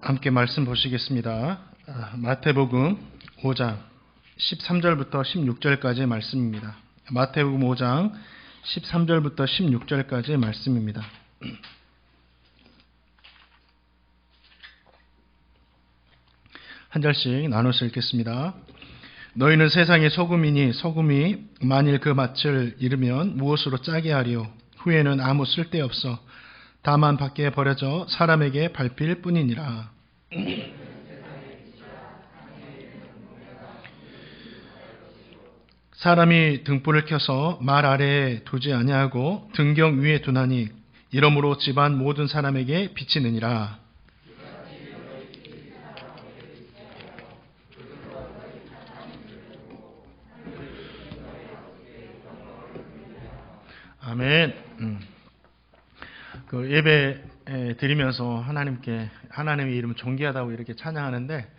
함께 말씀 보시겠습니다. 마태복음 5장 13절부터 16절까지의 말씀입니다. 마태복음 5장 13절부터 16절까지의 말씀입니다. 한 절씩 나눠서 읽겠습니다. 너희는 세상의 소금이니 소금이 만일 그 맛을 잃으면 무엇으로 짜게 하리요? 후에는 아무 쓸데없어 다만 밖에 버려져 사람에게 밟힐 뿐이니라. 사람이 등불을 켜서 말 아래에 두지 아니하고 등경 위에 두나니 이러므로 집안 모든 사람에게 비치느니라. 아멘. 그 예배 드리면서 하나님의 이름을 존귀하다고 이렇게 찬양하는데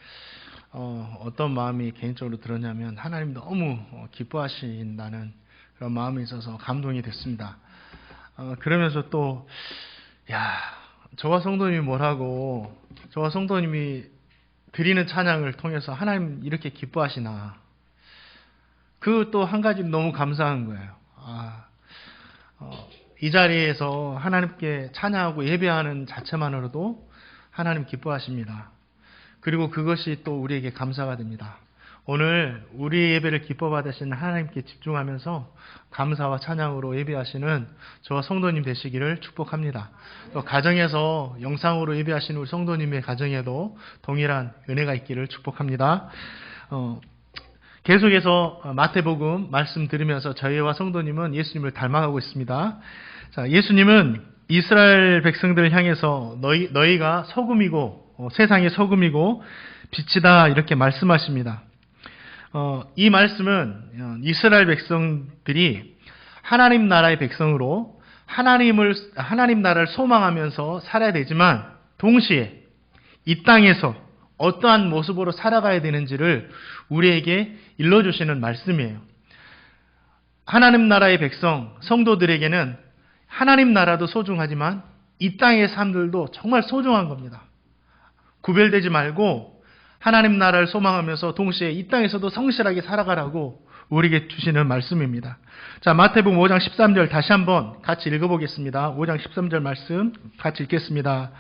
어떤 마음이 개인적으로 들었냐면 하나님 너무 기뻐하신다는 그런 마음이 있어서 감동이 됐습니다. 그러면서 또 저와 성도님이 뭐라고 저와 성도님이 드리는 찬양을 통해서 하나님 이렇게 기뻐하시나, 그 또 한 가지 너무 감사한 거예요. 이 자리에서 하나님께 찬양하고 예배하는 자체만으로도 하나님 기뻐하십니다. 그리고 그것이 또 우리에게 감사가 됩니다. 오늘 우리 예배를 기뻐 받으시는 하나님께 집중하면서 감사와 찬양으로 예배하시는 저와 성도님 되시기를 축복합니다. 또 가정에서 영상으로 예배하시는 우리 성도님의 가정에도 동일한 은혜가 있기를 축복합니다. 계속해서 마태복음 말씀 들으면서 저희와 성도님은 예수님을 닮아가고 있습니다. 자, 예수님은 이스라엘 백성들을 향해서 너희가 소금이고 세상의 소금이고 빛이다 이렇게 말씀하십니다. 이 말씀은 이스라엘 백성들이 하나님 나라의 백성으로 하나님 나라를 소망하면서 살아야 되지만 동시에 이 땅에서 어떠한 모습으로 살아가야 되는지를 우리에게 일러주시는 말씀이에요. 하나님 나라의 백성, 성도들에게는 하나님 나라도 소중하지만 이 땅의 삶들도 정말 소중한 겁니다. 구별되지 말고 하나님 나라를 소망하면서 동시에 이 땅에서도 성실하게 살아가라고 우리에게 주시는 말씀입니다. 자, 마태복음 5장 13절 다시 한번 같이 읽어보겠습니다. 5장 13절 말씀 같이 읽겠습니다.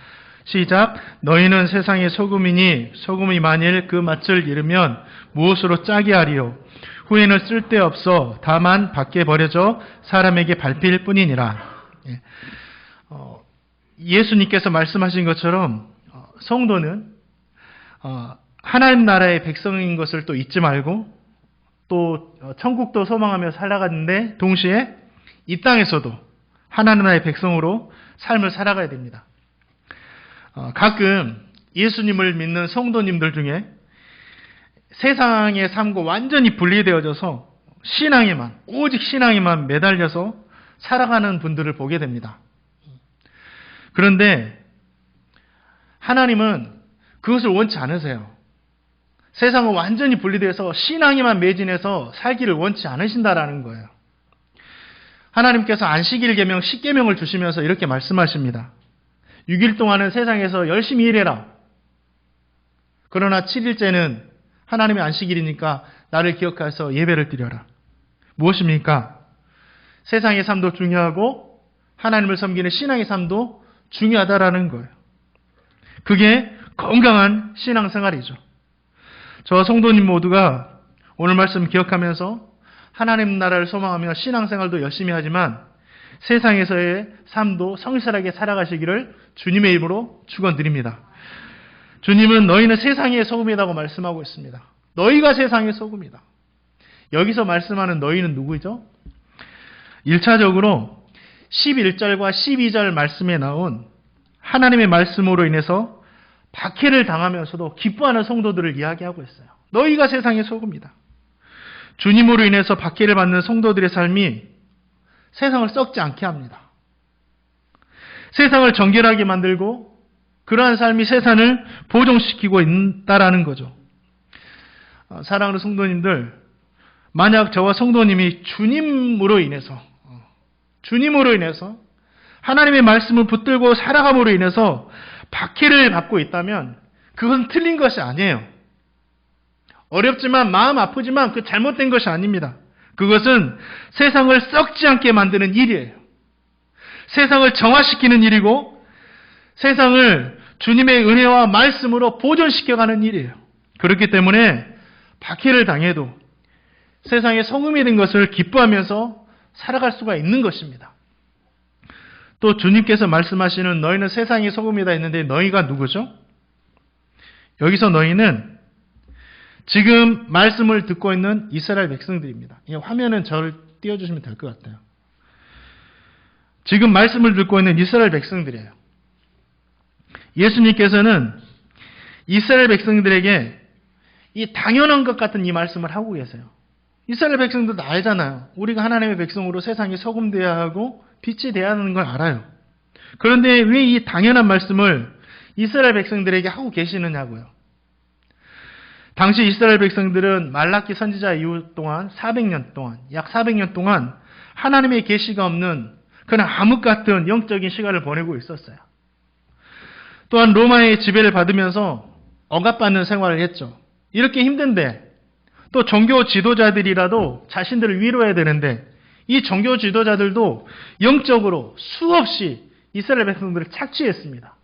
시작. 너희는 세상의 소금이니 소금이 만일 그 맛을 잃으면 무엇으로 짜게 하리요? 후에는 쓸데없어 다만 밖에 버려져 사람에게 밟힐 뿐이니라. 예수님께서 말씀하신 것처럼 성도는 하나님 나라의 백성인 것을 또 잊지 말고 또 천국도 소망하며 살아가는데 동시에 이 땅에서도 하나님 나라의 백성으로 삶을 살아가야 됩니다. 가끔 예수님을 믿는 성도님들 중에 세상의 삶과 완전히 분리되어져서 오직 신앙에만 매달려서 살아가는 분들을 보게 됩니다. 그런데 하나님은 그것을 원치 않으세요. 세상은 완전히 분리돼서 신앙에만 매진해서 살기를 원치 않으신다라는 거예요. 하나님께서 안식일 계명 10계명을 주시면서 이렇게 말씀하십니다. 6일 동안은 세상에서 열심히 일해라. 그러나 7일째는 하나님의 안식일이니까 나를 기억해서 예배를 드려라. 무엇입니까? 세상의 삶도 중요하고 하나님을 섬기는 신앙의 삶도 중요하다라는 거예요. 그게 건강한 신앙생활이죠. 저와 성도님 모두가 오늘 말씀 기억하면서 하나님 나라를 소망하며 신앙생활도 열심히 하지만 세상에서의 삶도 성실하게 살아가시기를 주님의 이름으로 축원드립니다. 주님은 너희는 세상의 소금이라고 말씀하고 있습니다. 너희가 세상의 소금이다. 여기서 말씀하는 너희는 누구죠? 1차적으로 11절과 12절 말씀에 나온 하나님의 말씀으로 인해서 박해를 당하면서도 기뻐하는 성도들을 이야기하고 있어요. 너희가 세상의 소금이다. 주님으로 인해서 박해를 받는 성도들의 삶이 세상을 썩지 않게 합니다. 세상을 정결하게 만들고 그러한 삶이 세상을 보존시키고 있다라는 거죠. 사랑하는 성도님들, 만약 저와 성도님이 주님으로 인해서 하나님의 말씀을 붙들고 살아감으로 인해서 박해를 받고 있다면 그건 틀린 것이 아니에요. 어렵지만 마음 아프지만 그 잘못된 것이 아닙니다. 그것은 세상을 썩지 않게 만드는 일이에요. 세상을 정화시키는 일이고 세상을 주님의 은혜와 말씀으로 보존시켜가는 일이에요. 그렇기 때문에 박해를 당해도 세상에 소금이 된 것을 기뻐하면서 살아갈 수가 있는 것입니다. 또 주님께서 말씀하시는 너희는 세상의 소금이다 했는데 너희가 누구죠? 여기서 너희는 지금 말씀을 듣고 있는 이스라엘 백성들입니다. 이 화면은 저를 띄워주시면 될 것 같아요. 지금 말씀을 듣고 있는 이스라엘 백성들이에요. 예수님께서는 이스라엘 백성들에게 이 당연한 것 같은 이 말씀을 하고 계세요. 이스라엘 백성들도 알잖아요. 우리가 하나님의 백성으로 세상에 소금 되어야 하고 빛이 되어야 하는 걸 알아요. 그런데 왜 이 당연한 말씀을 이스라엘 백성들에게 하고 계시느냐고요. 당시 이스라엘 백성들은 말라기 선지자 이후 동안 400년 동안, 약 400년 동안 하나님의 계시가 없는 그냥 암흑 같은 영적인 시간을 보내고 있었어요. 또한 로마의 지배를 받으면서 억압받는 생활을 했죠. 이렇게 힘든데 또 종교 지도자들이라도 자신들을 위로해야 되는데 이 종교 지도자들도 영적으로 수없이 이스라엘 백성들을 착취했습니다.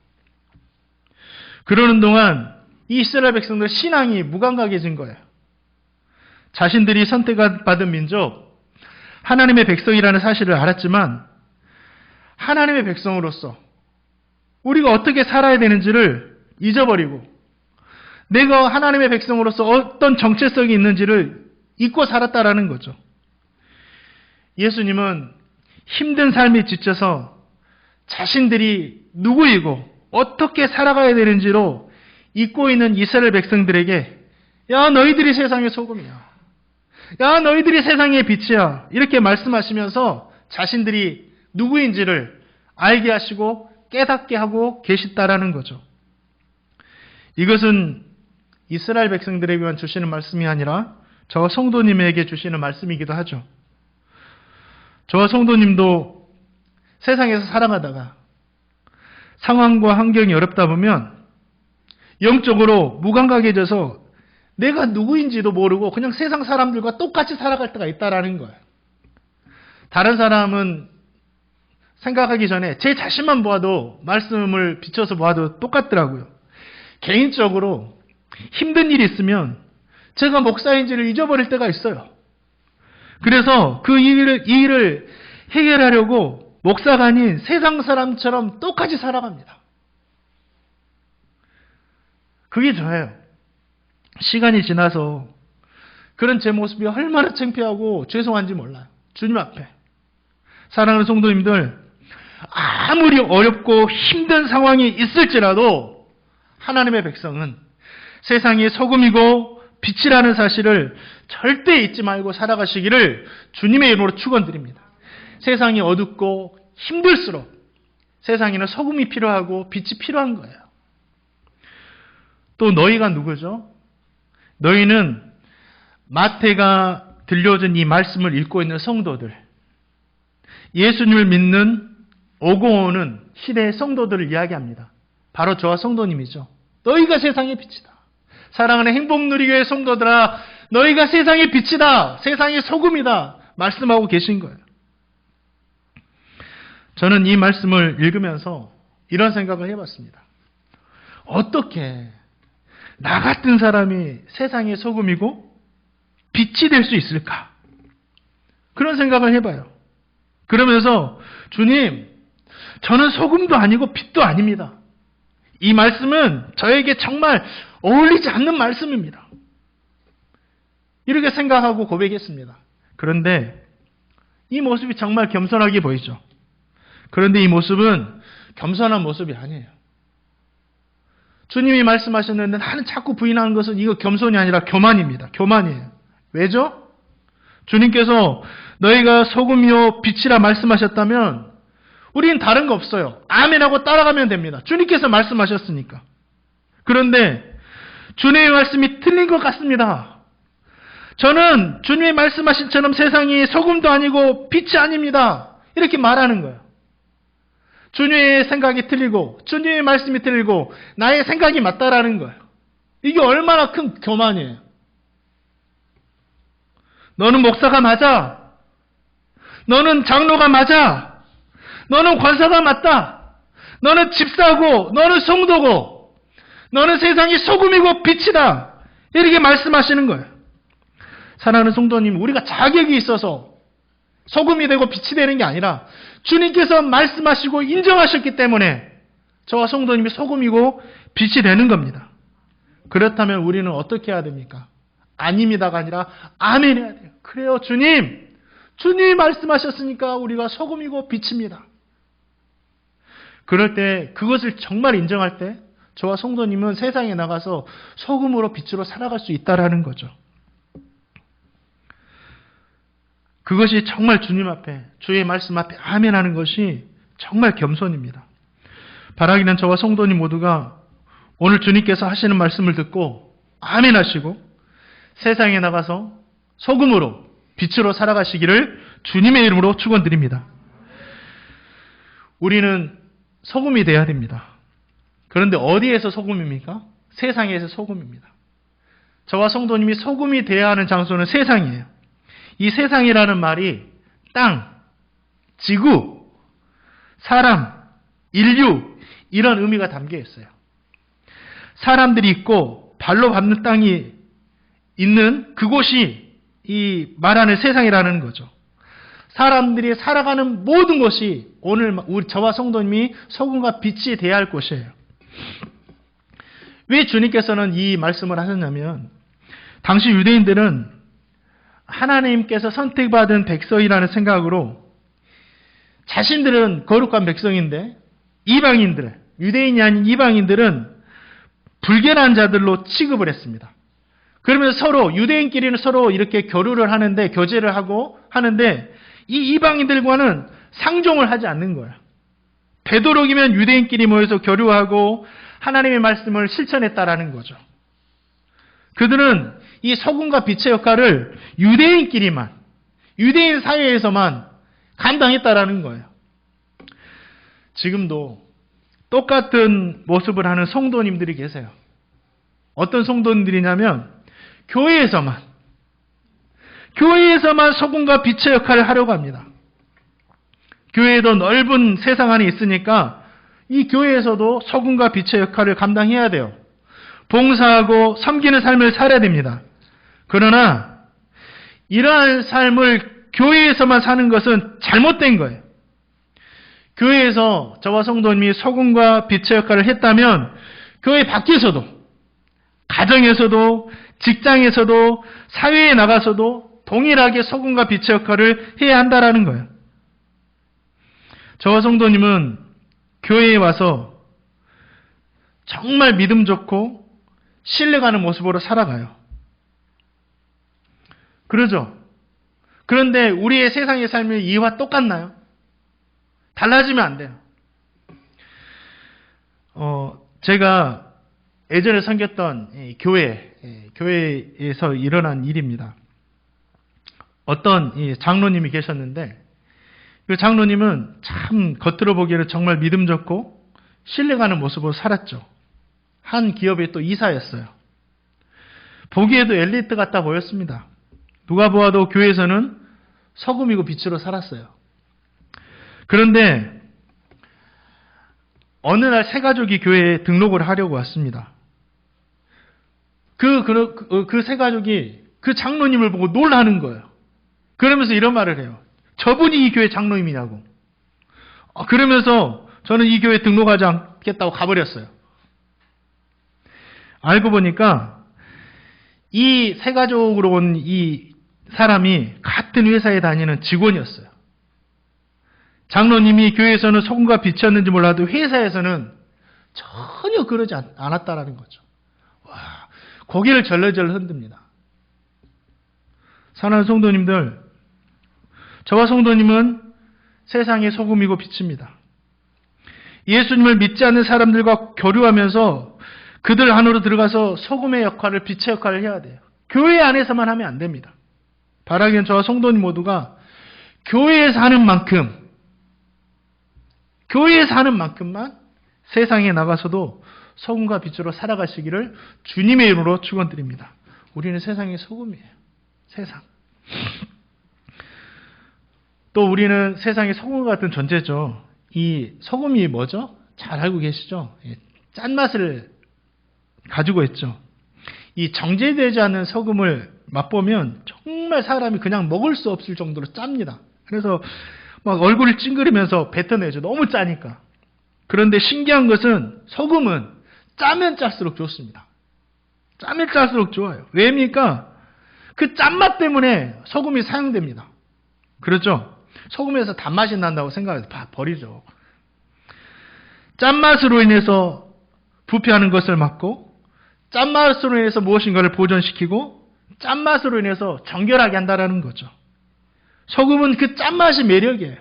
그러는 동안 이 이스라엘 백성들 신앙이 무감각해진 거예요. 자신들이 선택받은 민족, 하나님의 백성이라는 사실을 알았지만 하나님의 백성으로서 우리가 어떻게 살아야 되는지를 잊어버리고 내가 하나님의 백성으로서 어떤 정체성이 있는지를 잊고 살았다라는 거죠. 예수님은 힘든 삶에 지쳐서 자신들이 누구이고 어떻게 살아가야 되는지로 잊고 있는 이스라엘 백성들에게 야 너희들이 세상의 소금이야. 야 너희들이 세상의 빛이야. 이렇게 말씀하시면서 자신들이 누구인지를 알게 하시고 깨닫게 하고 계시다라는 거죠. 이것은 이스라엘 백성들에게만 주시는 말씀이 아니라 저 성도님에게 주시는 말씀이기도 하죠. 저와 성도님도 세상에서 살아가다가 상황과 환경이 어렵다 보면 영적으로 무감각해져서 내가 누구인지도 모르고 그냥 세상 사람들과 똑같이 살아갈 때가 있다라는 거예요. 다른 사람은 생각하기 전에 제 자신만 보아도 말씀을 비춰서 보아도 똑같더라고요. 개인적으로 힘든 일이 있으면 제가 목사인지를 잊어버릴 때가 있어요. 그래서 이 일을 해결하려고 목사가 아닌 세상 사람처럼 똑같이 살아갑니다. 그게 저예요. 시간이 지나서 그런 제 모습이 얼마나 창피하고 죄송한지 몰라요. 주님 앞에. 사랑하는 성도님들, 아무리 어렵고 힘든 상황이 있을지라도 하나님의 백성은 세상의 소금이고 빛이라는 사실을 절대 잊지 말고 살아가시기를 주님의 이름으로 축원드립니다. 세상이 어둡고 힘들수록 세상에는 소금이 필요하고 빛이 필요한 거예요. 또 너희가 누구죠? 너희는 마태가 들려준 이 말씀을 읽고 있는 성도들, 예수님을 믿는 오고 오는 시대의 성도들을 이야기합니다. 바로 저와 성도님이죠. 너희가 세상의 빛이다. 사랑하는 행복누리교회 성도들아, 너희가 세상의 빛이다. 세상의 소금이다. 말씀하고 계신 거예요. 저는 이 말씀을 읽으면서 이런 생각을 해봤습니다. 어떻게 나 같은 사람이 세상의 소금이고 빛이 될 수 있을까? 그런 생각을 해봐요. 그러면서 주님, 저는 소금도 아니고 빛도 아닙니다. 이 말씀은 저에게 정말 어울리지 않는 말씀입니다. 이렇게 생각하고 고백했습니다. 그런데 이 모습이 정말 겸손하게 보이죠. 그런데 이 모습은 겸손한 모습이 아니에요. 주님이 말씀하셨는데 나는 자꾸 부인하는 것은 이거 겸손이 아니라 교만입니다. 교만이에요. 왜죠? 주님께서 너희가 소금이요 빛이라 말씀하셨다면 우리는 다른 거 없어요. 아멘하고 따라가면 됩니다. 주님께서 말씀하셨으니까. 그런데 주님의 말씀이 틀린 것 같습니다. 저는 주님이 말씀하신 처럼 세상이 소금도 아니고 빛이 아닙니다. 이렇게 말하는 거예요. 주님의 생각이 틀리고 주님의 말씀이 틀리고 나의 생각이 맞다라는 거예요. 이게 얼마나 큰 교만이에요. 너는 목사가 맞아. 너는 장로가 맞아. 너는 권사가 맞다. 너는 집사고 너는 성도고 너는 세상이 소금이고 빛이다. 이렇게 말씀하시는 거예요. 사랑하는 성도님, 우리가 자격이 있어서 소금이 되고 빛이 되는 게 아니라 주님께서 말씀하시고 인정하셨기 때문에 저와 성도님이 소금이고 빛이 되는 겁니다. 그렇다면 우리는 어떻게 해야 됩니까? 아닙니다가 아니라 아멘 해야 돼요. 그래요, 주님. 주님이 말씀하셨으니까 우리가 소금이고 빛입니다. 그럴 때 그것을 정말 인정할 때 저와 성도님은 세상에 나가서 소금으로 빛으로 살아갈 수 있다라는 거죠. 그것이 정말 주님 앞에, 주의 말씀 앞에 아멘 하는 것이 정말 겸손입니다. 바라기는 저와 성도님 모두가 오늘 주님께서 하시는 말씀을 듣고 아멘 하시고 세상에 나가서 소금으로 빛으로 살아가시기를 주님의 이름으로 축원드립니다. 우리는 소금이 되어야 됩니다. 그런데 어디에서 소금입니까? 세상에서 소금입니다. 저와 성도님이 소금이 되어야 하는 장소는 세상이에요. 이 세상이라는 말이 땅, 지구, 사람, 인류 이런 의미가 담겨 있어요. 사람들이 있고 발로 밟는 땅이 있는 그곳이 이 말하는 세상이라는 거죠. 사람들이 살아가는 모든 것이 오늘 저와 성도님이 소금과 빛이 되어야 할 곳이에요. 왜 주님께서는 이 말씀을 하셨냐면 당시 유대인들은 하나님께서 선택받은 백성이라는 생각으로 자신들은 거룩한 백성인데 이방인들, 유대인이 아닌 이방인들은 불결한 자들로 취급을 했습니다. 그러면서 서로 유대인끼리는 서로 이렇게 교류를 하는데 교제를 하고 하는데 이 이방인들과는 상종을 하지 않는 거예요. 되도록이면 유대인끼리 모여서 교류하고 하나님의 말씀을 실천했다라는 거죠. 그들은 이 소금과 빛의 역할을 유대인끼리만, 유대인 사회에서만 감당했다라는 거예요. 지금도 똑같은 모습을 하는 성도님들이 계세요. 어떤 성도님들이냐면 교회에서만 소금과 빛의 역할을 하려고 합니다. 교회에도 넓은 세상 안에 있으니까 이 교회에서도 소금과 빛의 역할을 감당해야 돼요. 봉사하고 섬기는 삶을 살아야 됩니다. 그러나 이러한 삶을 교회에서만 사는 것은 잘못된 거예요. 교회에서 저와 성도님이 소금과 빛의 역할을 했다면 교회 밖에서도, 가정에서도, 직장에서도, 사회에 나가서도 동일하게 소금과 빛의 역할을 해야 한다라는 거예요. 저와 성도님은 교회에 와서 정말 믿음 좋고 신뢰가는 모습으로 살아가요. 그러죠? 그런데 우리의 세상의 삶이 이와 똑같나요? 달라지면 안 돼요. 제가 예전에 섬겼던 교회에서 일어난 일입니다. 어떤 장로님이 계셨는데 그 장로님은 참 겉으로 보기에는 정말 믿음 좋고 신뢰가는 모습으로 살았죠. 한 기업의 또 이사였어요. 보기에도 엘리트 같아 보였습니다. 누가 보아도 교회에서는 소금이고 빛으로 살았어요. 그런데 어느 날 새 가족이 교회에 등록을 하려고 왔습니다. 그 새 가족이 그 장로님을 보고 놀라는 거예요. 그러면서 이런 말을 해요. 저분이 이 교회 장로님이냐고. 그러면서 저는 이 교회에 등록하지 않겠다고 가버렸어요. 알고 보니까 이 새 가족으로 온 이 사람이 같은 회사에 다니는 직원이었어요. 장로님이 교회에서는 소금과 빛이었는지 몰라도 회사에서는 전혀 그러지 않았다라는 거죠. 와, 고개를 절레절레 흔듭니다. 사랑하는 성도님들, 저와 성도님은 세상의 소금이고 빛입니다. 예수님을 믿지 않는 사람들과 교류하면서 그들 안으로 들어가서 소금의 역할을, 빛의 역할을 해야 돼요. 교회 안에서만 하면 안 됩니다. 바라기는 저와 성도님 모두가 교회에서 하는 만큼 교회에 사는 만큼만 세상에 나가서도 소금과 빛으로 살아가시기를 주님의 이름으로 축원드립니다. 우리는 세상의 소금이에요. 세상. 또 우리는 세상의 소금 같은 존재죠. 이 소금이 뭐죠? 잘 알고 계시죠? 짠맛을 가지고 있죠. 이 정제되지 않은 소금을 맛보면 정말 사람이 그냥 먹을 수 없을 정도로 짭니다. 그래서 막 얼굴을 찡그리면서 뱉어내죠. 너무 짜니까. 그런데 신기한 것은 소금은 짜면 짤수록 좋습니다. 짜면 짤수록 좋아요. 왜입니까? 그 짠맛 때문에 소금이 사용됩니다. 그렇죠? 소금에서 단맛이 난다고 생각해서 버리죠. 짠맛으로 인해서 부패하는 것을 막고, 짠맛으로 인해서 무엇인가를 보존시키고, 짠맛으로 인해서 정결하게 한다는 거죠. 소금은 그 짠맛이 매력이에요.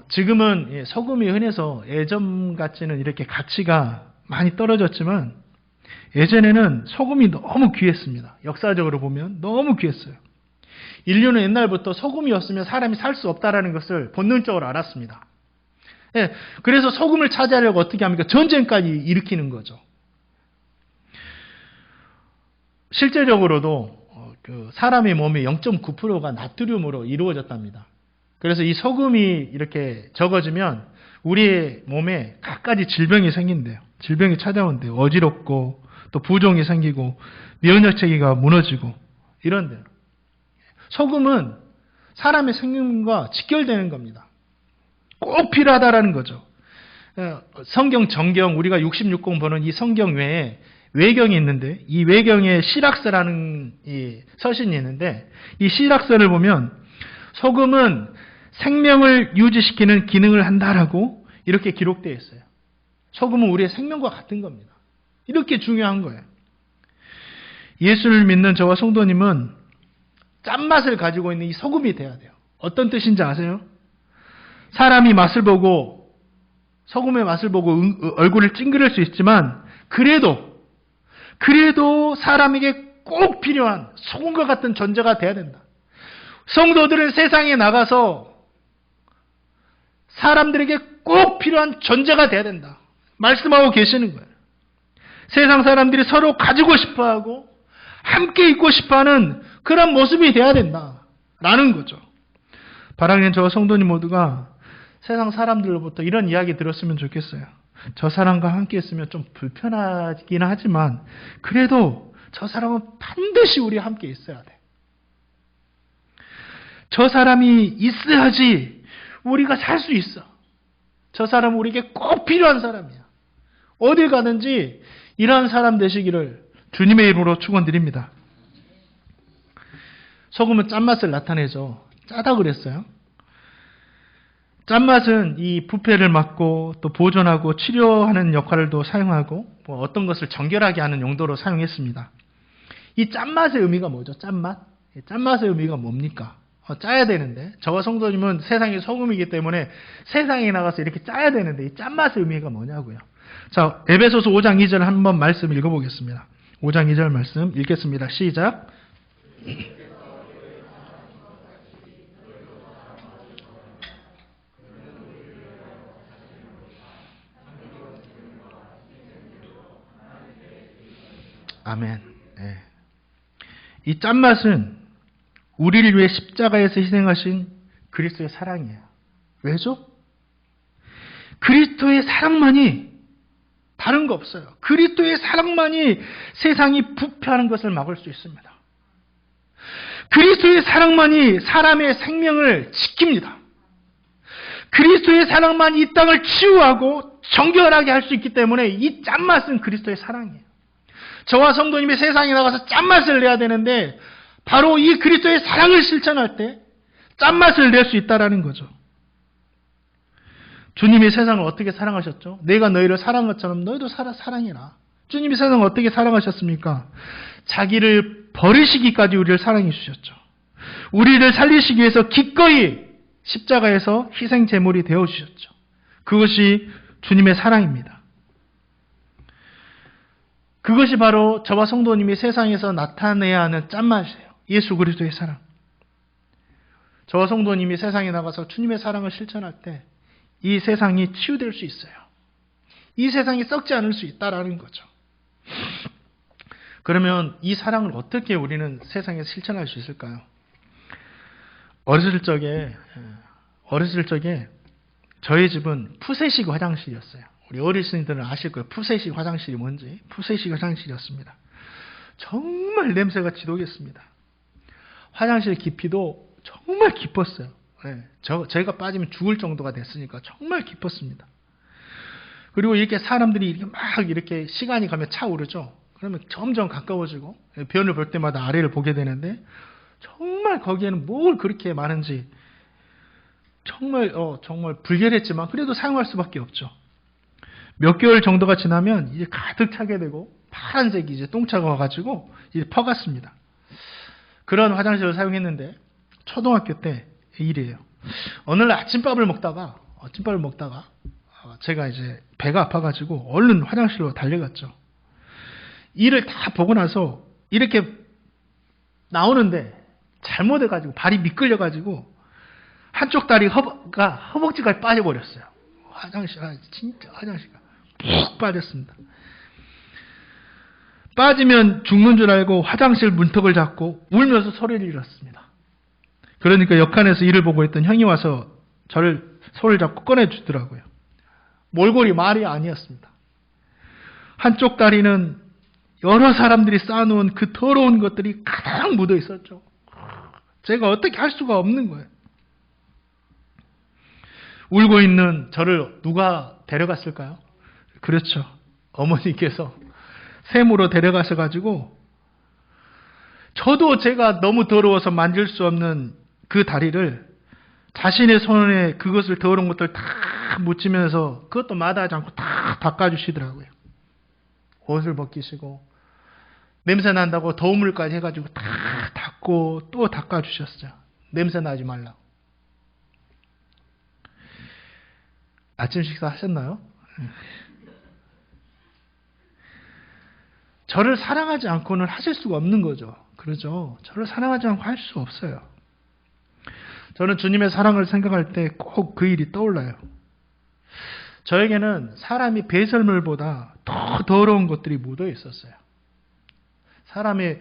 지금은 소금이 흔해서 예전 같지는 이렇게 가치가 많이 떨어졌지만, 예전에는 소금이 너무 귀했습니다. 역사적으로 보면 너무 귀했어요. 인류는 옛날부터 소금이 없으면 사람이 살 수 없다는 것을 본능적으로 알았습니다. 그래서 소금을 차지하려고 어떻게 합니까? 전쟁까지 일으키는 거죠. 실제적으로도 사람의 몸의 0.9%가 나트륨으로 이루어졌답니다. 그래서 이 소금이 이렇게 적어지면 우리의 몸에 갖가지 질병이 생긴대요. 질병이 찾아온대요. 어지럽고 또 부종이 생기고 면역 체계가 무너지고 이런데요. 소금은 사람의 생명과 직결되는 겁니다. 꼭 필요하다라는 거죠. 성경 정경 우리가 66권 보는 이 성경 외에 외경이 있는데 이 외경에 시락서라는 이 서신이 있는데 이 시락서를 보면 소금은 생명을 유지시키는 기능을 한다라고 이렇게 기록되어 있어요. 소금은 우리의 생명과 같은 겁니다. 이렇게 중요한 거예요. 예수를 믿는 저와 성도님은 짠맛을 가지고 있는 이 소금이 돼야 돼요. 어떤 뜻인지 아세요? 사람이 맛을 보고 소금의 맛을 보고 얼굴을 찡그릴 수 있지만 그래도 사람에게 꼭 필요한 소금과 같은 존재가 돼야 된다. 성도들은 세상에 나가서 사람들에게 꼭 필요한 존재가 돼야 된다. 말씀하고 계시는 거예요. 세상 사람들이 서로 가지고 싶어하고 함께 있고 싶어하는 그런 모습이 돼야 된다라는 거죠. 바라기는 저와 성도님 모두가 세상 사람들로부터 이런 이야기 들었으면 좋겠어요. 저 사람과 함께 있으면 좀 불편하긴 하지만 그래도 저 사람은 반드시 우리와 함께 있어야 돼. 저 사람이 있어야지 우리가 살 수 있어. 저 사람은 우리에게 꼭 필요한 사람이야. 어딜 가든지 이러한 사람 되시기를 주님의 이름으로 축원드립니다. 소금은 짠맛을 나타내죠. 짜다 그랬어요. 짠맛은 이 부패를 막고 또 보존하고 치료하는 역할도 사용하고 어떤 것을 정결하게 하는 용도로 사용했습니다. 이 짠맛의 의미가 뭐죠? 짠맛? 짠맛의 의미가 뭡니까? 짜야 되는데 저와 성도님은 세상의 소금이기 때문에 세상에 나가서 이렇게 짜야 되는데 이 짠맛의 의미가 뭐냐고요. 자, 에베소서 5장 2절 한번 말씀 읽어보겠습니다. 5장 2절 말씀 읽겠습니다. 시작. 아멘. 네. 이 짠맛은 우리를 위해 십자가에서 희생하신 그리스도의 사랑이에요. 왜죠? 그리스도의 사랑만이 다른 거 없어요. 그리스도의 사랑만이 세상이 부패하는 것을 막을 수 있습니다. 그리스도의 사랑만이 사람의 생명을 지킵니다. 그리스도의 사랑만이 이 땅을 치유하고 정결하게 할 수 있기 때문에 이 짠맛은 그리스도의 사랑이에요. 저와 성도님이 세상에 나가서 짠맛을 내야 되는데 바로 이 그리스도의 사랑을 실천할 때 짠맛을 낼 수 있다는 거죠. 주님이 세상을 어떻게 사랑하셨죠? 내가 너희를 사랑한 것처럼 너희도 사랑해라. 주님이 세상을 어떻게 사랑하셨습니까? 자기를 버리시기까지 우리를 사랑해 주셨죠. 우리를 살리시기 위해서 기꺼이 십자가에서 희생 제물이 되어 주셨죠. 그것이 주님의 사랑입니다. 그것이 바로 저와 성도님이 세상에서 나타내야 하는 짠맛이에요. 예수 그리스도의 사랑. 저와 성도님이 세상에 나가서 주님의 사랑을 실천할 때 이 세상이 치유될 수 있어요. 이 세상이 썩지 않을 수 있다라는 거죠. 그러면 이 사랑을 어떻게 우리는 세상에서 실천할 수 있을까요? 어렸을 적에 저희 집은 푸세식 화장실이었어요. 우리 어르신들은 아실 거예요. 푸세식 화장실이 뭔지. 푸세식 화장실이었습니다. 정말 냄새가 지독했습니다. 화장실 깊이도 정말 깊었어요. 제가 빠지면 죽을 정도가 됐으니까 정말 깊었습니다. 그리고 이렇게 사람들이 이렇게 시간이 가면 차오르죠. 그러면 점점 가까워지고 변을 볼 때마다 아래를 보게 되는데 정말 거기에는 뭘 그렇게 많은지 정말 불결했지만 그래도 사용할 수밖에 없죠. 몇 개월 정도가 지나면 이제 가득 차게 되고 파란색이 이제 똥차가 와가지고 이제 퍼갔습니다. 그런 화장실을 사용했는데 초등학교 때 일이에요. 어느 날 아침밥을 먹다가 제가 이제 배가 아파가지고 얼른 화장실로 달려갔죠. 일을 다 보고 나서 이렇게 나오는데 잘못해가지고 발이 미끌려가지고 한쪽 다리가 허벅지까지 빠져버렸어요. 진짜 화장실가 푹 빠졌습니다. 빠지면 죽는 줄 알고 화장실 문턱을 잡고 울면서 소리를 질렀습니다. 그러니까 역할에서 일을 보고 있던 형이 와서 저를 손을 잡고 꺼내주더라고요. 몰골이 말이 아니었습니다. 한쪽 다리는 여러 사람들이 쌓아놓은 그 더러운 것들이 가득 묻어 있었죠. 제가 어떻게 할 수가 없는 거예요. 울고 있는 저를 누가 데려갔을까요? 그렇죠. 어머니께서 샘으로 데려가셔가지고 저도 제가 너무 더러워서 만질 수 없는 그 다리를 자신의 손에 그것을 더러운 것들 다 묻히면서 그것도 마다하지 않고 다 닦아주시더라고요. 옷을 벗기시고 냄새 난다고 더운 물까지 해가지고 다 닦고 또 닦아주셨어요. 냄새 나지 말라고. 아침 식사 하셨나요? 저를 사랑하지 않고는 하실 수가 없는 거죠. 그러죠. 저를 사랑하지 않고 할 수 없어요. 저는 주님의 사랑을 생각할 때 꼭 그 일이 떠올라요. 저에게는 사람이 배설물보다 더 더러운 것들이 묻어 있었어요. 사람이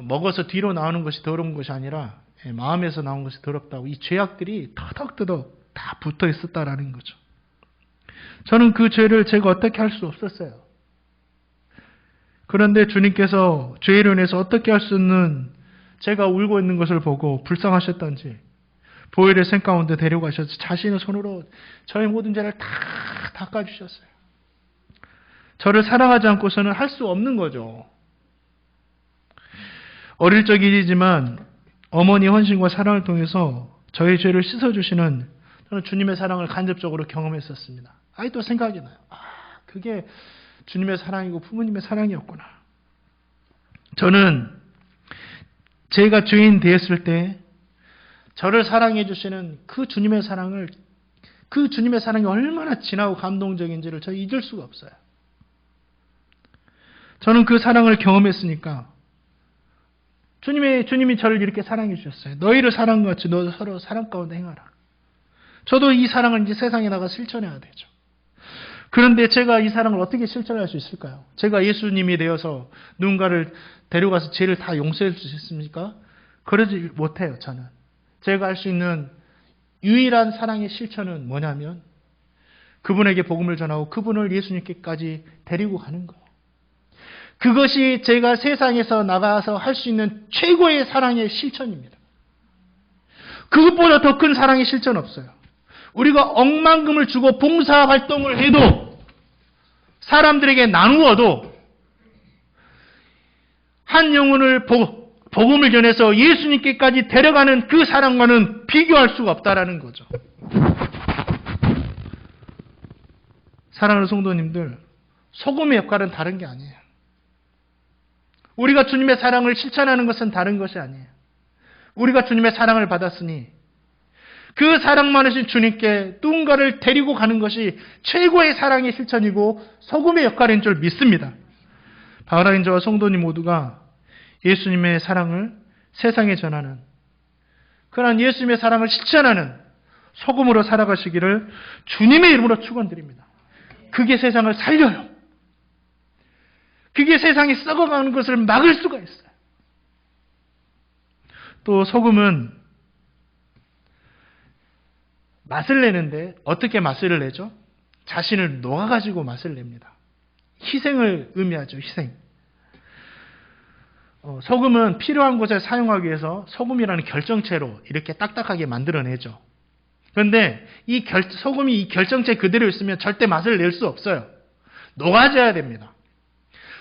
먹어서 뒤로 나오는 것이 더러운 것이 아니라 마음에서 나온 것이 더럽다고 이 죄악들이 터덕터덕 다 붙어 있었다라는 거죠. 저는 그 죄를 제가 어떻게 할 수 없었어요. 그런데 주님께서 죄로 인해서 어떻게 할 수 없는 제가 울고 있는 것을 보고 불쌍하셨던지 보혈의 샘 가운데 데려가셔서 자신의 손으로 저의 모든 죄를 다 닦아주셨어요. 저를 사랑하지 않고서는 할 수 없는 거죠. 어릴 적 일이지만 어머니 헌신과 사랑을 통해서 저의 죄를 씻어주시는 저는 주님의 사랑을 간접적으로 경험했었습니다. 아직도 생각이 나요. 그게 주님의 사랑이고 부모님의 사랑이었구나. 저는 제가 죄인 되었을 때 저를 사랑해 주시는 그 주님의 사랑이 얼마나 진하고 감동적인지를 저 잊을 수가 없어요. 저는 그 사랑을 경험했으니까 주님이 저를 이렇게 사랑해 주셨어요. 너희를 사랑한 것 같이 너도 서로 사랑 가운데 행하라. 저도 이 사랑을 이제 세상에 나가 실천해야 되죠. 그런데 제가 이 사랑을 어떻게 실천할 수 있을까요? 제가 예수님이 되어서 누군가를 데려가서 죄를 다 용서해 줄 수 있습니까? 그러지 못해요, 저는. 제가 할 수 있는 유일한 사랑의 실천은 뭐냐면 그분에게 복음을 전하고 그분을 예수님께까지 데리고 가는 거예요. 그것이 제가 세상에서 나가서 할 수 있는 최고의 사랑의 실천입니다. 그것보다 더 큰 사랑의 실천 없어요. 우리가 억만금을 주고 봉사활동을 해도 사람들에게 나누어도 한 영혼을 복음을 전해서 예수님께까지 데려가는 그 사랑과는 비교할 수가 없다라는 거죠. 사랑하는 성도님들, 소금의 역할은 다른 게 아니에요. 우리가 주님의 사랑을 실천하는 것은 다른 것이 아니에요. 우리가 주님의 사랑을 받았으니 그 사랑 많으신 주님께 누군가를 데리고 가는 것이 최고의 사랑의 실천이고 소금의 역할인 줄 믿습니다. 바울아인 저와 성도님 모두가 예수님의 사랑을 세상에 전하는 그러한 예수님의 사랑을 실천하는 소금으로 살아가시기를 주님의 이름으로 축원드립니다. 그게 세상을 살려요. 그게 세상이 썩어가는 것을 막을 수가 있어요. 또 소금은 맛을 내는데 어떻게 맛을 내죠? 자신을 녹아가지고 맛을 냅니다. 희생을 의미하죠. 희생. 소금은 필요한 곳에 사용하기 위해서 소금이라는 결정체로 이렇게 딱딱하게 만들어내죠. 그런데 소금이 이 결정체 그대로 있으면 절대 맛을 낼 수 없어요. 녹아져야 됩니다.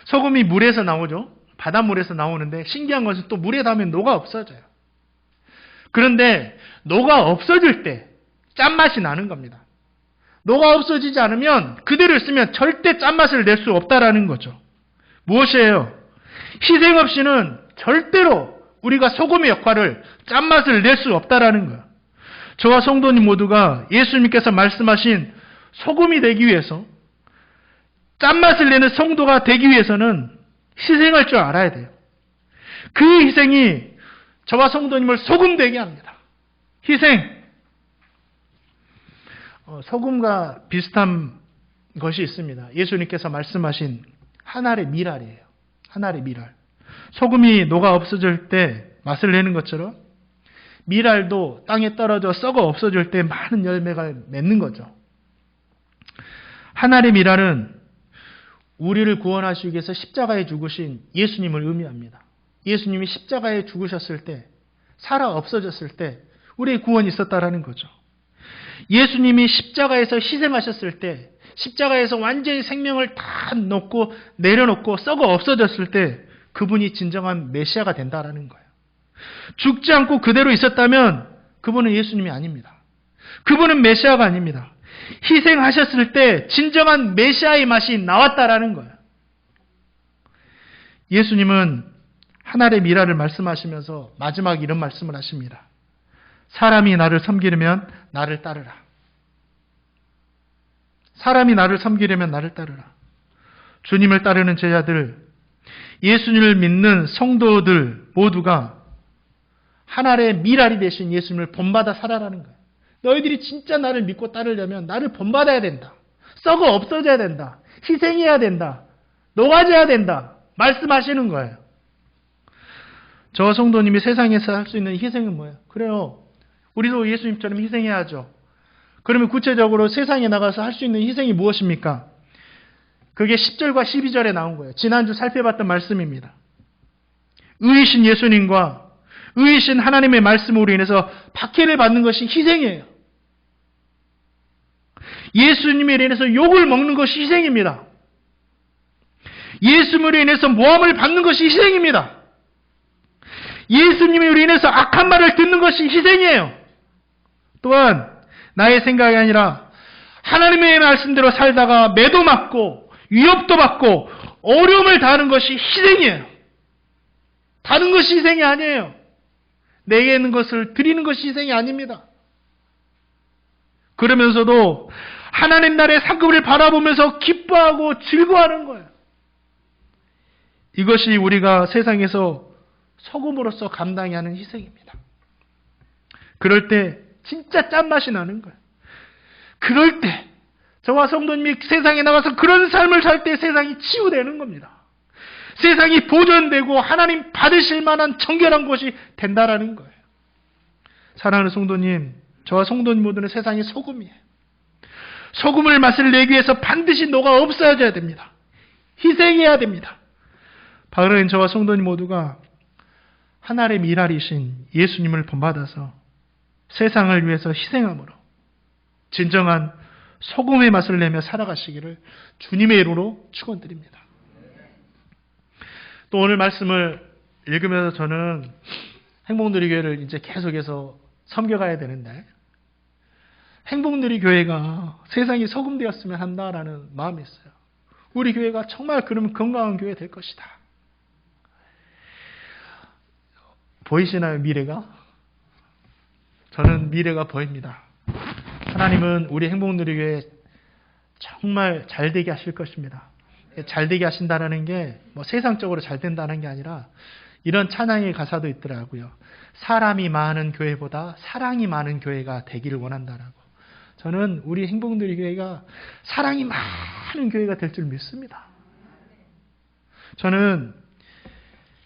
소금이 물에서 나오죠. 바닷물에서 나오는데 신기한 것은 또 물에 닿으면 녹아 없어져요. 그런데 녹아 없어질 때 짠맛이 나는 겁니다. 녹아 없어지지 않으면 그대로 있으면 절대 짠맛을 낼 수 없다라는 거죠. 무엇이에요? 희생 없이는 절대로 우리가 소금의 역할을 짠맛을 낼 수 없다라는 거예요. 저와 성도님 모두가 예수님께서 말씀하신 소금이 되기 위해서, 짠맛을 내는 성도가 되기 위해서는 희생할 줄 알아야 돼요. 그 희생이 저와 성도님을 소금 되게 합니다. 희생. 소금과 비슷한 것이 있습니다. 예수님께서 말씀하신 한 알의 밀알이에요. 한 알의 밀알. 소금이 녹아 없어질 때 맛을 내는 것처럼 밀알도 땅에 떨어져 썩어 없어질 때 많은 열매가 맺는 거죠. 한 알의 밀알은 우리를 구원하시기 위해서 십자가에 죽으신 예수님을 의미합니다. 예수님이 십자가에 죽으셨을 때, 살아 없어졌을 때 우리의 구원이 있었다라는 거죠. 예수님이 십자가에서 희생하셨을 때, 십자가에서 완전히 생명을 다 놓고 내려놓고 썩어 없어졌을 때 그분이 진정한 메시아가 된다라는 거예요. 죽지 않고 그대로 있었다면 그분은 예수님이 아닙니다. 그분은 메시아가 아닙니다. 희생하셨을 때 진정한 메시아의 맛이 나왔다라는 거예요. 예수님은 하나의 미라를 말씀하시면서 마지막 이런 말씀을 하십니다. 사람이 나를 섬기려면 나를 따르라. 사람이 나를 섬기려면 나를 따르라. 주님을 따르는 제자들, 예수님을 믿는 성도들 모두가 하나의 미랄이 되신 예수님을 본받아 살아라는 거예요. 너희들이 진짜 나를 믿고 따르려면 나를 본받아야 된다. 썩어 없어져야 된다. 희생해야 된다. 녹아져야 된다. 말씀하시는 거예요. 저 성도님이 세상에서 할 수 있는 희생은 뭐예요? 그래요. 우리도 예수님처럼 희생해야죠. 그러면 구체적으로 세상에 나가서 할 수 있는 희생이 무엇입니까? 그게 10절과 12절에 나온 거예요. 지난주 살펴봤던 말씀입니다. 의이신 예수님과 의이신 하나님의 말씀으로 인해서 박해를 받는 것이 희생이에요. 예수님에 인해서 욕을 먹는 것이 희생입니다. 예수님으로 인해서 모함을 받는 것이 희생입니다. 예수님으로 인해서 악한 말을 듣는 것이 희생이에요. 또한 나의 생각이 아니라 하나님의 말씀대로 살다가 매도 맞고 위협도 받고 어려움을 당하는 것이 희생이에요. 다른 것이 희생이 아니에요. 내게 있는 것을 드리는 것이 희생이 아닙니다. 그러면서도 하나님 나라의 상급을 바라보면서 기뻐하고 즐거워하는 거예요. 이것이 우리가 세상에서 소금으로서 감당해야 하는 희생입니다. 그럴 때 진짜 짠맛이 나는 거예요. 그럴 때 저와 성도님이 세상에 나가서 그런 삶을 살 때 세상이 치유되는 겁니다. 세상이 보존되고 하나님 받으실 만한 정결한 곳이 된다라는 거예요. 사랑하는 성도님, 저와 성도님 모두는 세상의 소금이에요. 소금을 맛을 내기 위해서 반드시 녹아 없어져야 됩니다. 희생해야 됩니다. 바로 저와 성도님 모두가 하나님의 미랄이신 예수님을 본받아서 세상을 위해서 희생함으로 진정한 소금의 맛을 내며 살아가시기를 주님의 이름으로 축원드립니다. 또 오늘 말씀을 읽으면서 저는 행복누리교회를 이제 계속해서 섬겨가야 되는데 행복누리교회가 세상이 소금되었으면 한다라는 마음이 있어요. 우리 교회가 정말 그러면 건강한 교회 될 것이다. 보이시나요, 미래가? 저는 미래가 보입니다. 하나님은 우리 행복누리교회 정말 잘되게 하실 것입니다. 잘되게 하신다는 게 뭐 세상적으로 잘 된다는 게 아니라 이런 찬양의 가사도 있더라고요. 사람이 많은 교회보다 사랑이 많은 교회가 되기를 원한다라고. 저는 우리 행복누리 교회가 사랑이 많은 교회가 될 줄 믿습니다. 저는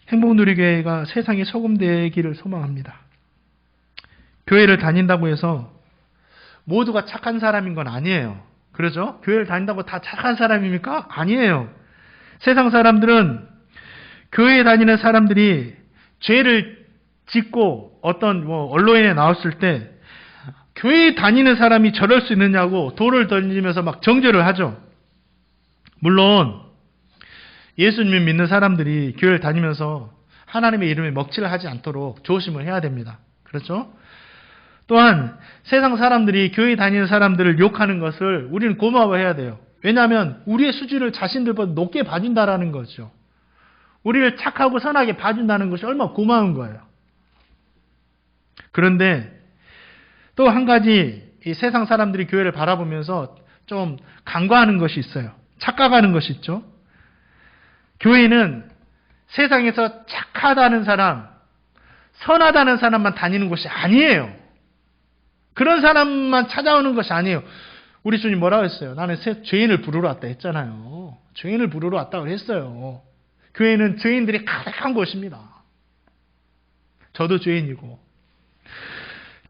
행복누리 교회가 세상의 소금 되기를 소망합니다. 교회를 다닌다고 해서 모두가 착한 사람인 건 아니에요. 그러죠? 교회를 다닌다고 다 착한 사람입니까? 아니에요. 세상 사람들은 교회에 다니는 사람들이 죄를 짓고 어떤 언론에 나왔을 때 교회에 다니는 사람이 저럴 수 있느냐고 돌을 던지면서 막 정죄를 하죠. 물론 예수님을 믿는 사람들이 교회를 다니면서 하나님의 이름에 먹칠을 하지 않도록 조심을 해야 됩니다. 그렇죠? 또한 세상 사람들이 교회 다니는 사람들을 욕하는 것을 우리는 고마워해야 돼요. 왜냐하면 우리의 수준을 자신들보다 높게 봐준다라는 거죠. 우리를 착하고 선하게 봐준다는 것이 얼마나 고마운 거예요. 그런데 또 한 가지 이 세상 사람들이 교회를 바라보면서 좀 간과하는 것이 있어요. 착각하는 것이 있죠. 교회는 세상에서 착하다는 사람, 선하다는 사람만 다니는 곳이 아니에요. 그런 사람만 찾아오는 것이 아니에요. 우리 주님 뭐라고 했어요? 나는 죄인을 부르러 왔다 했잖아요. 죄인을 부르러 왔다고 했어요. 교회는 죄인들이 가득한 곳입니다. 저도 죄인이고.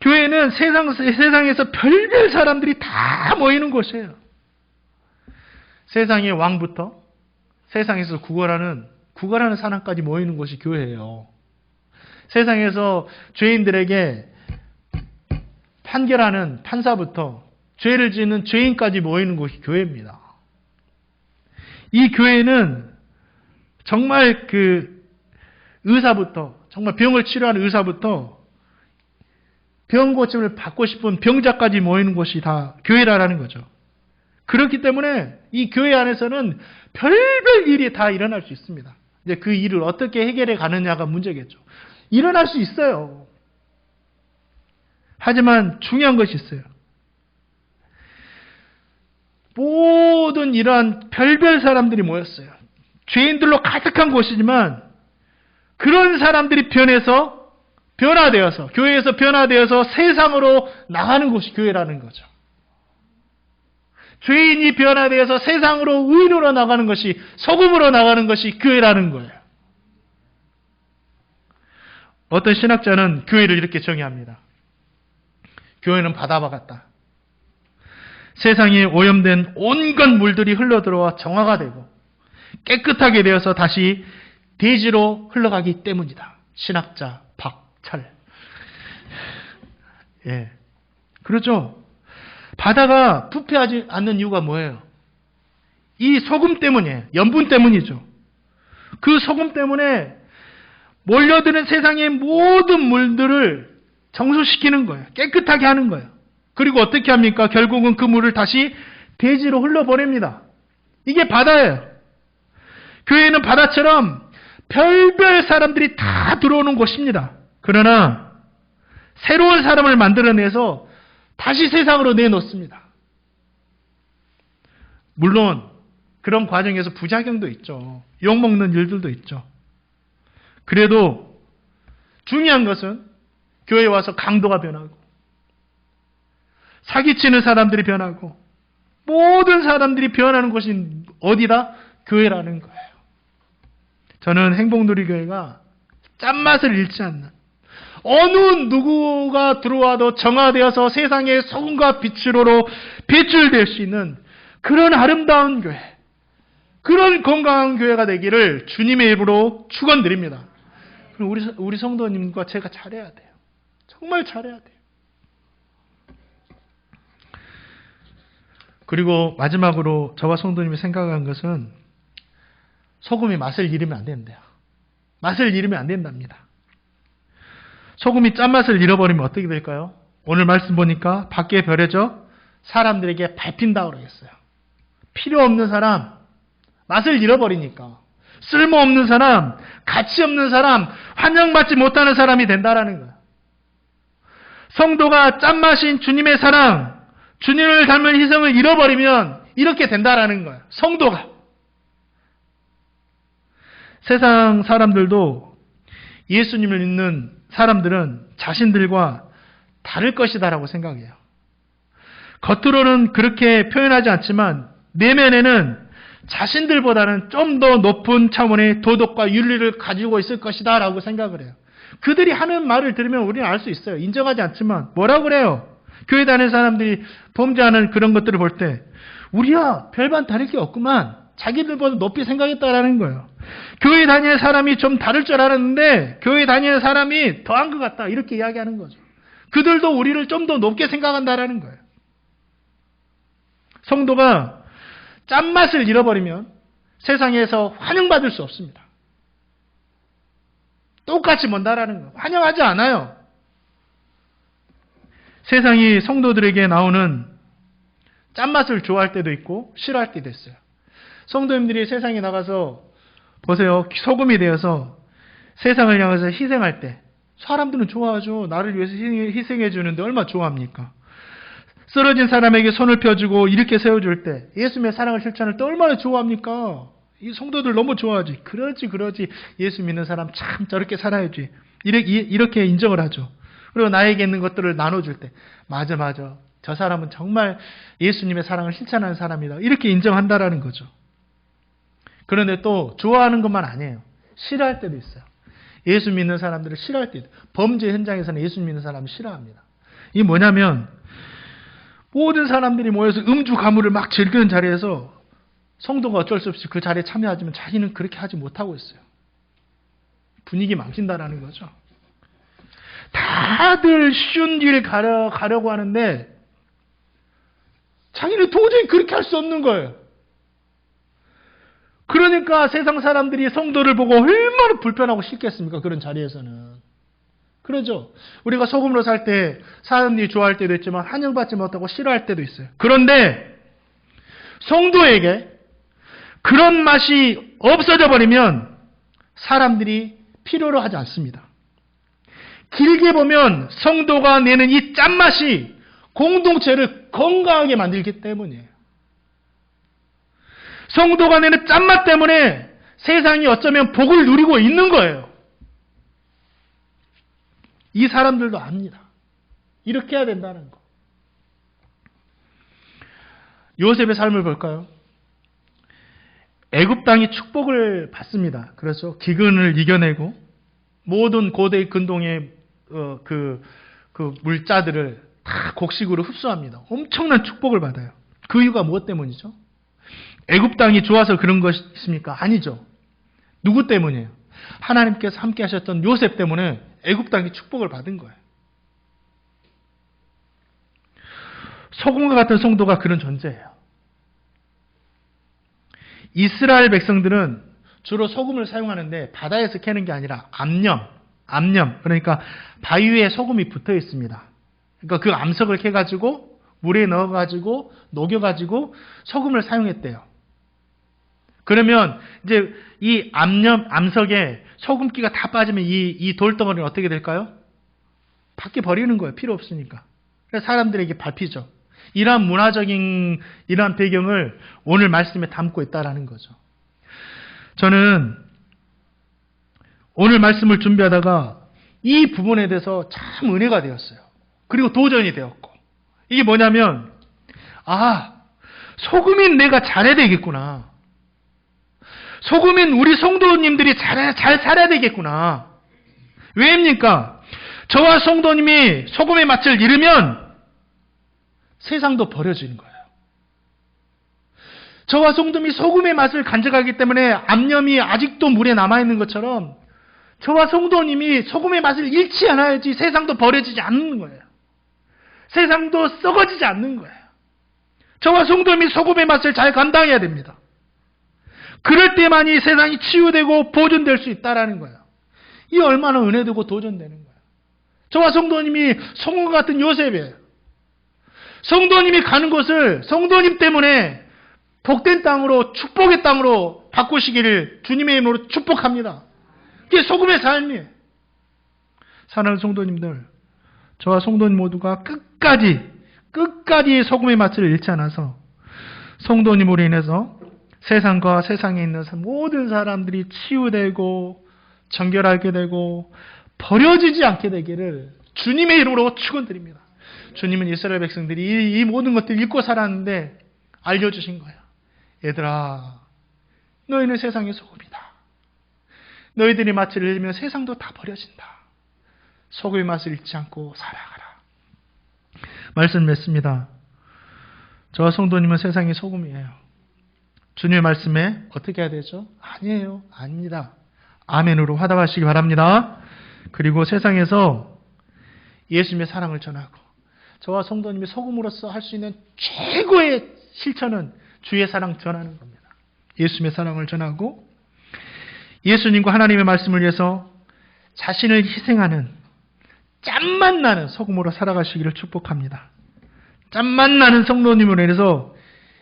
교회는 세상에서 별별 사람들이 다 모이는 곳이에요. 세상의 왕부터 세상에서 구걸하는 사람까지 모이는 곳이 교회예요. 세상에서 죄인들에게 판결하는 판사부터 죄를 짓는 죄인까지 모이는 곳이 교회입니다. 이 교회는 정말 의사부터, 정말 병을 치료하는 의사부터 병 고침을 받고 싶은 병자까지 모이는 곳이 다 교회라는 거죠. 그렇기 때문에 이 교회 안에서는 별별 일이 다 일어날 수 있습니다. 이제 그 일을 어떻게 해결해 가느냐가 문제겠죠. 일어날 수 있어요. 하지만 중요한 것이 있어요. 모든 이러한 별별 사람들이 모였어요. 죄인들로 가득한 곳이지만 그런 사람들이 변화되어서 교회에서 변화되어서 세상으로 나가는 곳이 교회라는 거죠. 죄인이 변화되어서 세상으로 의인으로 나가는 것이, 소금으로 나가는 것이 교회라는 거예요. 어떤 신학자는 교회를 이렇게 정의합니다. 교회는 바다와 같다. 세상에 오염된 온갖 물들이 흘러들어와 정화가 되고 깨끗하게 되어서 다시 대지로 흘러가기 때문이다. 신학자 박철. 예. 그렇죠. 바다가 부패하지 않는 이유가 뭐예요? 이 소금 때문이에요. 염분 때문이죠. 그 소금 때문에 몰려드는 세상의 모든 물들을 정수시키는 거예요. 깨끗하게 하는 거예요. 그리고 어떻게 합니까? 결국은 그 물을 다시 대지로 흘러보냅니다. 이게 바다예요. 교회는 바다처럼 별별 사람들이 다 들어오는 곳입니다. 그러나 새로운 사람을 만들어내서 다시 세상으로 내놓습니다. 물론 그런 과정에서 부작용도 있죠. 욕먹는 일들도 있죠. 그래도 중요한 것은 교회에 와서 강도가 변하고 사기치는 사람들이 변하고 모든 사람들이 변하는 곳이 어디다? 교회라는 거예요. 저는 행복누리교회가 짠맛을 잃지 않는, 어느 누구가 들어와도 정화되어서 세상의 소금과 빛으로 배출될 수 있는 그런 아름다운 교회, 그런 건강한 교회가 되기를 주님의 이름으로 축원드립니다. 그럼 우리 성도님과 제가 잘해야 돼요. 정말 잘해야 돼요. 그리고 마지막으로 저와 성도님이 생각한 것은 소금이 맛을 잃으면 안 된대요. 맛을 잃으면 안 된답니다. 소금이 짠맛을 잃어버리면 어떻게 될까요? 오늘 말씀 보니까 밖에 별에져 사람들에게 밟힌다고 그러겠어요. 필요 없는 사람, 맛을 잃어버리니까. 쓸모없는 사람, 가치 없는 사람, 환영받지 못하는 사람이 된다라는 거예요. 성도가 짠맛인 주님의 사랑, 주님을 닮은 희생을 잃어버리면 이렇게 된다라는 거예요. 성도가. 세상 사람들도 예수님을 믿는 사람들은 자신들과 다를 것이다라고 생각해요. 겉으로는 그렇게 표현하지 않지만 내면에는 자신들보다는 좀 더 높은 차원의 도덕과 윤리를 가지고 있을 것이다라고 생각을 해요. 그들이 하는 말을 들으면 우리는 알 수 있어요. 인정하지 않지만 뭐라고 그래요? 교회 다니는 사람들이 범죄하는 그런 것들을 볼 때 우리야 별반 다를 게 없구만. 자기들보다 높이 생각했다라는 거예요. 교회 다니는 사람이 좀 다를 줄 알았는데 교회 다니는 사람이 더한 것 같다. 이렇게 이야기하는 거죠. 그들도 우리를 좀 더 높게 생각한다라는 거예요. 성도가 짠맛을 잃어버리면 세상에서 환영받을 수 없습니다. 똑같이 본다라는 거예요. 환영하지 않아요. 세상이 성도들에게 나오는 짠맛을 좋아할 때도 있고 싫어할 때도 있어요. 성도님들이 세상에 나가서 보세요. 소금이 되어서 세상을 향해서 희생할 때 사람들은 좋아하죠. 나를 위해서 희생해 주는데 얼마나 좋아합니까? 쓰러진 사람에게 손을 펴주고 이렇게 세워줄 때 예수님의 사랑을 실천할 때 얼마나 좋아합니까? 이 성도들 너무 좋아하지. 그러지. 예수 믿는 사람 참 저렇게 살아야지. 이렇게 인정을 하죠. 그리고 나에게 있는 것들을 나눠줄 때 맞아. 저 사람은 정말 예수님의 사랑을 실천하는 사람이다. 이렇게 인정한다라는 거죠. 그런데 또 좋아하는 것만 아니에요. 싫어할 때도 있어요. 예수 믿는 사람들을 싫어할 때도 있어요. 범죄 현장에서는 예수 믿는 사람을 싫어합니다. 이게 뭐냐면 모든 사람들이 모여서 음주 가물을 막 즐기는 자리에서 성도가 어쩔 수 없이 그 자리에 참여하지만 자기는 그렇게 하지 못하고 있어요. 분위기 망친다라는 거죠. 다들 쉬운 길 가려고 하는데 자기는 도저히 그렇게 할 수 없는 거예요. 그러니까 세상 사람들이 성도를 보고 얼마나 불편하고 싫겠습니까? 그런 자리에서는. 그러죠. 우리가 소금으로 살 때 사람들이 좋아할 때도 있지만 환영받지 못하고 싫어할 때도 있어요. 그런데 성도에게 그런 맛이 없어져 버리면 사람들이 필요로 하지 않습니다. 길게 보면 성도가 내는 이 짠맛이 공동체를 건강하게 만들기 때문이에요. 성도가 내는 짠맛 때문에 세상이 어쩌면 복을 누리고 있는 거예요. 이 사람들도 압니다. 이렇게 해야 된다는 거. 요셉의 삶을 볼까요? 애굽 땅이 축복을 받습니다. 그렇죠? 기근을 이겨내고 모든 고대 근동의 그 물자들을 다 곡식으로 흡수합니다. 엄청난 축복을 받아요. 그 이유가 무엇 때문이죠? 애굽 땅이 좋아서 그런 것입니까? 아니죠. 누구 때문이에요? 하나님께서 함께 하셨던 요셉 때문에 애굽 땅이 축복을 받은 거예요. 소금과 같은 성도가 그런 존재예요. 이스라엘 백성들은 주로 소금을 사용하는데 바다에서 캐는 게 아니라 암염. 그러니까 바위 위에 소금이 붙어 있습니다. 그러니까 그 암석을 캐가지고 물에 넣어가지고 녹여가지고 소금을 사용했대요. 그러면 이제 이 암석에 소금기가 다 빠지면 이 돌덩어리는 어떻게 될까요? 밖에 버리는 거예요. 필요 없으니까. 그래서 사람들에게 밟히죠. 이러한 문화적인 이러한 배경을 오늘 말씀에 담고 있다라는 거죠. 저는 오늘 말씀을 준비하다가 이 부분에 대해서 참 은혜가 되었어요. 그리고 도전이 되었고. 이게 뭐냐면 소금인 내가 잘해야 되겠구나. 소금인 우리 성도님들이 잘 살아야 되겠구나. 왜입니까? 저와 성도님이 소금의 맛을 잃으면 세상도 버려지는 거예요. 저와 성도님이 소금의 맛을 간직하기 때문에 암염이 아직도 물에 남아있는 것처럼 저와 성도님이 소금의 맛을 잃지 않아야지 세상도 버려지지 않는 거예요. 세상도 썩어지지 않는 거예요. 저와 성도님이 소금의 맛을 잘 감당해야 됩니다. 그럴 때만이 세상이 치유되고 보존될 수 있다는 거예요. 이 얼마나 은혜되고 도전되는 거예요. 저와 성도님이 소금과 같은 요셉이에요. 성도님이 가는 곳을 성도님 때문에 복된 땅으로 축복의 땅으로 바꾸시기를 주님의 이름으로 축복합니다. 그게 소금의 삶이에요. 사랑하는 성도님들, 저와 성도님 모두가 끝까지 소금의 맛을 잃지 않아서 성도님으로 인해서 세상과 세상에 있는 모든 사람들이 치유되고 정결하게 되고 버려지지 않게 되기를 주님의 이름으로 축원드립니다. 주님은 이스라엘 백성들이 이 모든 것들을 잊고 살았는데 알려주신 거예요. 얘들아, 너희는 세상의 소금이다. 너희들이 맛을 잃으면 세상도 다 버려진다. 소금의 맛을 잃지 않고 살아가라. 말씀 맺습니다. 저와 성도님은 세상의 소금이에요. 주님의 말씀에 어떻게 해야 되죠? 아니에요. 아닙니다. 아멘으로 화답하시기 바랍니다. 그리고 세상에서 예수님의 사랑을 전하고 저와 성도님이 소금으로서 할 수 있는 최고의 실천은 주의 사랑 전하는 겁니다. 예수님의 사랑을 전하고 예수님과 하나님의 말씀을 위해서 자신을 희생하는 짬만 나는 소금으로 살아가시기를 축복합니다. 짬만 나는 성도님으로 인해서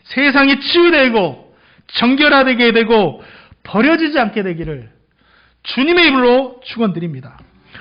세상이 치유되고 정결하게 되고 버려지지 않게 되기를 주님의 이름으로 축원드립니다.